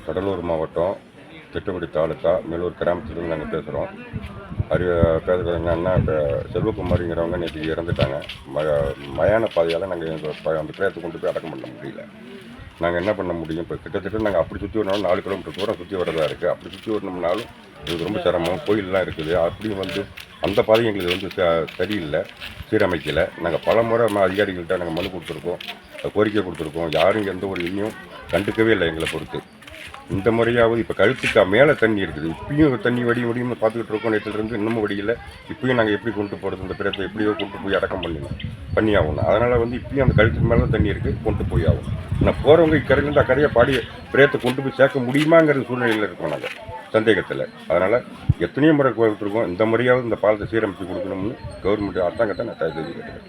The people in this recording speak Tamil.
கடலூர் மாவட்டம் திட்டக்குடி தாலுக்கா மேலூர் கிராமத்துலேருந்து நாங்கள் பேசுகிறோம். பேசுகிறவங்க அண்ணா இப்போ செல்வகுமாரிங்கிறவங்க நேற்று இறந்துட்டாங்க. மயான பாதையால் நாங்கள் எங்கள் அந்த பிரேயத்தை கொண்டு போய் அடக்கம் பண்ண முடியல. நாங்கள் என்ன பண்ண முடியும்? இப்போ கிட்டத்தட்ட நாங்கள் அப்படி சுற்றி வரனாலும் 4 கிலோமீட்டர் தூரம் சுற்றி வரதா இருக்குது. அப்படி சுற்றி வரணும்னாலும் எங்களுக்கு ரொம்ப சிரமம். கோயிலெலாம் இருக்குது. அப்படியும் அந்த பாதை எங்களுக்கு சரியில்லை, சீரமைக்கலை. நாங்கள் பல முறை அதிகாரிகள்கிட்ட நாங்கள் மனு கொடுத்துருக்கோம், கோரிக்கை கொடுத்துருக்கோம். யாரும் எந்த ஒரு இன்னும் கண்டுக்கவே இல்லை எங்களை பொறுத்து. இந்த முறையாவது இப்போ கழுத்துக்கு மேலே தண்ணி இருக்குது. இப்பயும் தண்ணி வடியும்னு பார்த்துக்கிட்டு இருக்கோம். நேற்றுலேருந்து இன்னமும் வடியில். இப்பயும் நாங்கள் எப்படி கொண்டு போகிறது? இந்த பிரேத்தை எப்படியோ கொண்டு போய் அடக்கம் பண்ணி ஆகணும். அதனால் இப்பயும் அந்த கழுத்துக்கு மேலே தண்ணி இருக்குது, கொண்டு போய் ஆகணும். ஆனால் போகிறவங்க இக்கரையிலேருந்து அக்கறையாக பாடி பிரேத்தை கொண்டு போய் சேர்க்க முடியுமாங்கிற சூழ்நிலையில் இருக்கோம் நாங்கள், சந்தேகத்தில். அதனால் எத்தனையோ முறை கொடுத்துருக்கோம். இந்த முறையாவது இந்த பாலத்தை சீரமைத்து கொடுக்கணும்னு கவர்மெண்ட் அரசாங்கத்தை நான் தெரிவிக்கிறேன்.